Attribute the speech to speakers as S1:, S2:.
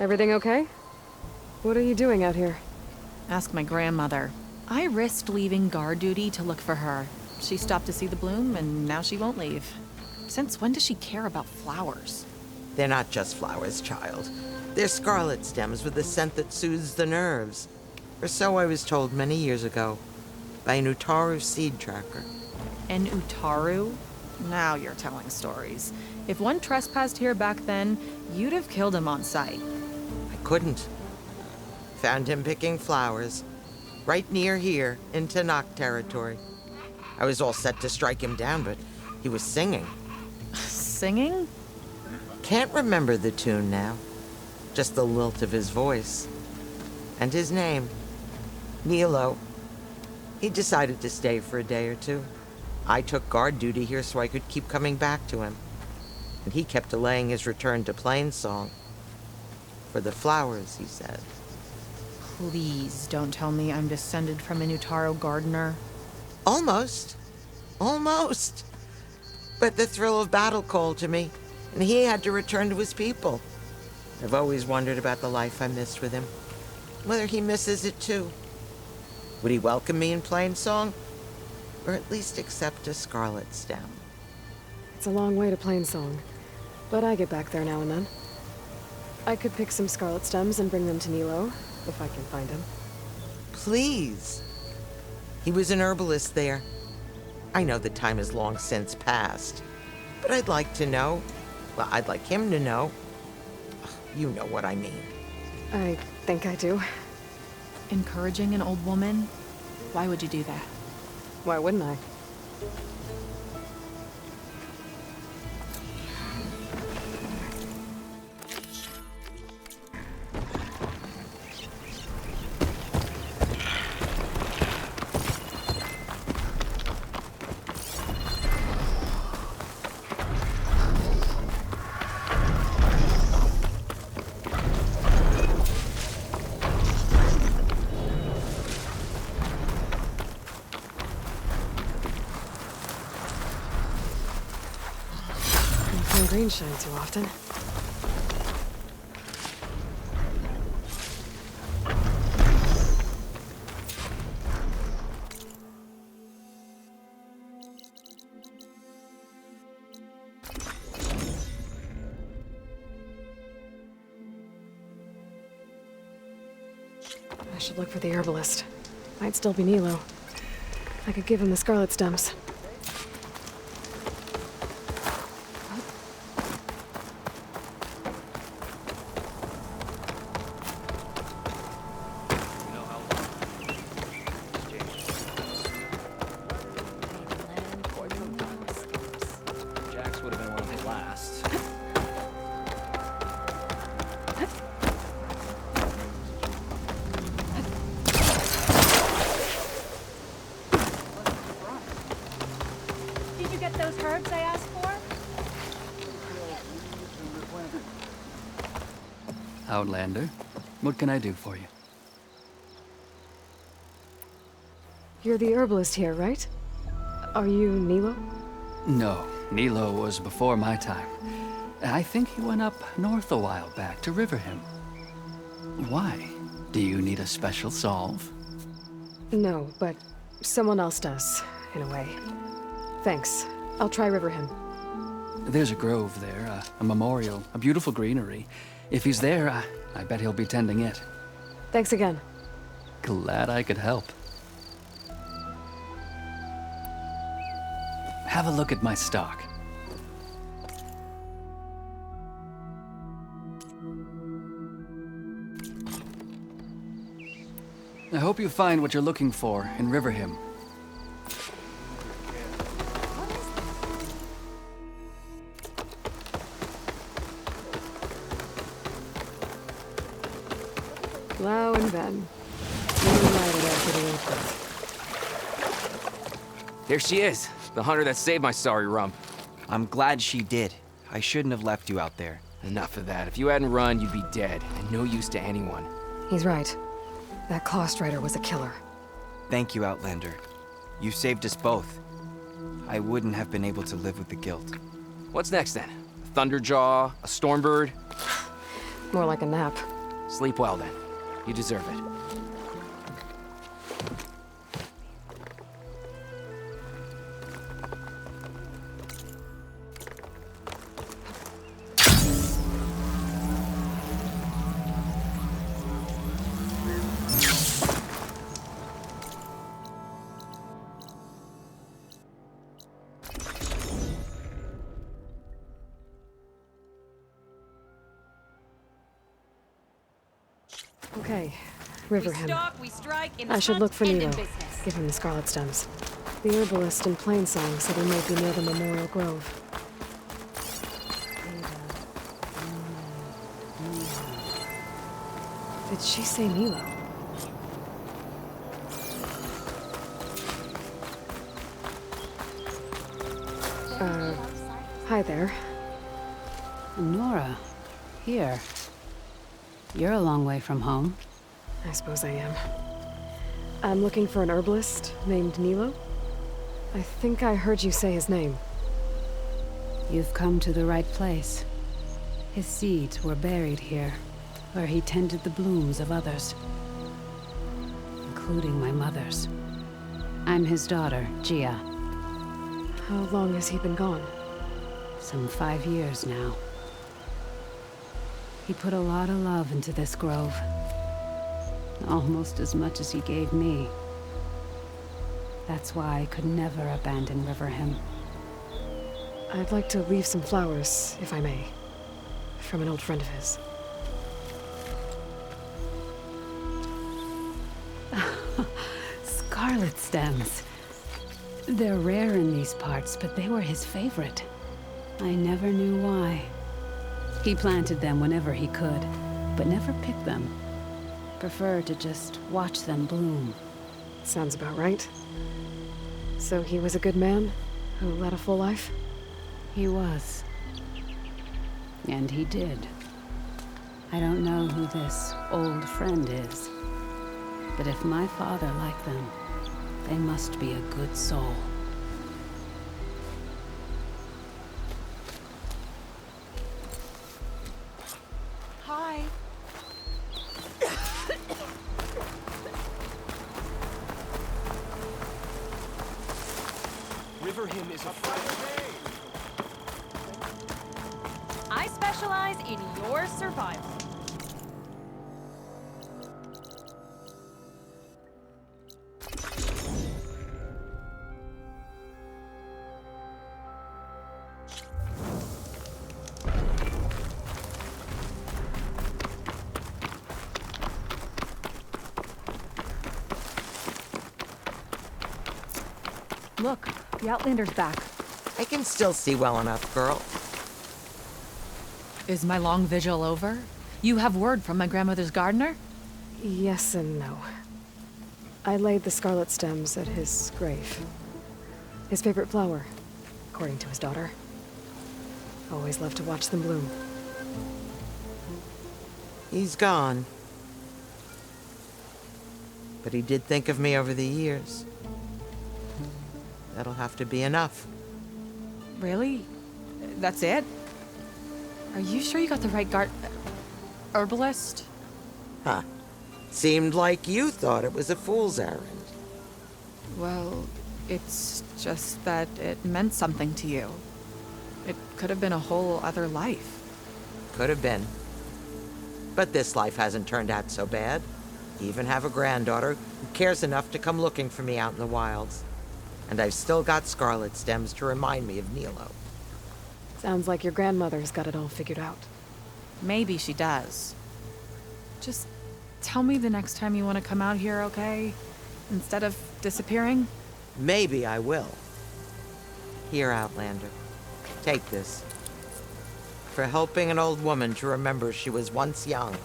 S1: Everything okay? What are you doing out here?
S2: Ask my grandmother. I risked leaving guard duty to look for her. She stopped to see the bloom, and now she won't leave. Since when does she care about flowers?
S3: They're not just flowers, child. They're scarlet stems with a scent that soothes the nerves. Or so I was told many years ago, by an Utaru seed tracker.
S2: An Utaru? Now you're telling stories. If one trespassed here back then, you'd have killed him on sight.
S3: I couldn't. Found him picking flowers, right near here, in Tanakh territory. I was all set to strike him down, but he was singing.
S2: Singing?
S3: Can't remember the tune now. Just the lilt of his voice. And his name. Nilo. He decided to stay for a day or two. I took guard duty here so I could keep coming back to him. And he kept delaying his return to Plainsong. For the flowers, he said.
S2: Please don't tell me I'm descended from an Utaru gardener.
S3: Almost. Almost. But the thrill of battle called to me, and he had to return to his people. I've always wondered about the life I missed with him. Whether he misses it too. Would he welcome me in Plainsong? Or at least accept a scarlet stem?
S1: It's a long way to Plainsong, but I get back there now and then. I could pick some scarlet stems and bring them to Nilo, if I can find him.
S3: Please. He was an herbalist there. I know the time has long since passed, but I'd like to know. Well, I'd like him to know. You know what I mean.
S1: I think I do.
S2: Encouraging an old woman? Why would you do that?
S1: Why wouldn't I? Green shine too often. I should look for the herbalist. Might still be Nilo. I could give him the scarlet stems.
S4: Those herbs I asked for?
S5: Outlander, what can I do for you?
S1: You're the herbalist here, right? Are you Nilo?
S5: No, Nilo was before my time. I think he went up north a while back to Riverhim. Why? Do you need a special solve?
S1: No, but someone else does, in a way. Thanks. I'll try Riverhim.
S5: There's a grove there, a memorial, a beautiful greenery. If he's there, I bet he'll be tending it.
S1: Thanks again.
S5: Glad I could help. Have a look at my stock. I hope you find what you're looking for in Riverhim.
S1: Lau and Ben.
S6: There she is, the hunter that saved my sorry rump.
S7: I'm glad she did. I shouldn't have left you out there.
S6: Enough of that. If you hadn't run, you'd be dead, and no use to anyone.
S1: He's right. That Cost Rider was a killer.
S7: Thank you, Outlander. You saved us both. I wouldn't have been able to live with the guilt.
S6: What's next then? A Thunderjaw? A Stormbird?
S1: More like a nap.
S6: Sleep well, then. You deserve it.
S1: Okay, river
S4: We
S1: him.
S4: stalk, we strike, in the
S1: I should
S4: front
S1: look for
S4: and
S1: Nilo.
S4: in business.
S1: Give him the scarlet stems. The herbalist in Plainsong said he might be near the Memorial Grove. Did she say Nilo? Hi there.
S8: Nora, here. You're a long way from home.
S1: I suppose I am. I'm looking for an herbalist named Nilo. I think I heard you say his name.
S8: You've come to the right place. His seeds were buried here, where he tended the blooms of others, including my mother's. I'm his daughter, Gia.
S1: How long has he been gone?
S8: Some 5 years now. He put a lot of love into this grove. Almost as much as he gave me. That's why I could never abandon Riverhim.
S1: I'd like to leave some flowers, if I may. From an old friend of his.
S8: Scarlet stems. They're rare in these parts, but they were his favorite. I never knew why. He planted them whenever he could, but never picked them. Preferred to just watch them bloom.
S1: Sounds about right. So he was a good man who led a full life?
S8: He was. And he did. I don't know who this old friend is, but if my father liked them, they must be a good soul.
S2: Hi.
S9: Riverhim is a friend.
S4: I specialize in your survival.
S2: Look, the Outlander's back.
S3: I can still see well enough, girl.
S2: Is my long vigil over? You have word from my grandmother's gardener?
S1: Yes and no. I laid the scarlet stems at his grave. His favorite flower, according to his daughter. Always loved to watch them bloom.
S3: He's gone. But he did think of me over the years. That'll have to be enough.
S2: Really? That's it? Are you sure you got the right herbalist?
S3: Huh. Seemed like you thought it was a fool's errand.
S2: Well, it's just that it meant something to you. It could have been a whole other life.
S3: Could have been. But this life hasn't turned out so bad. Even have a granddaughter who cares enough to come looking for me out in the wilds. And I've still got scarlet stems to remind me of Nilo.
S1: Sounds like your grandmother's got it all figured out.
S2: Maybe she does. Just tell me the next time you want to come out here, okay? Instead of disappearing?
S3: Maybe I will. Here, Outlander. Take this. For helping an old woman to remember she was once young.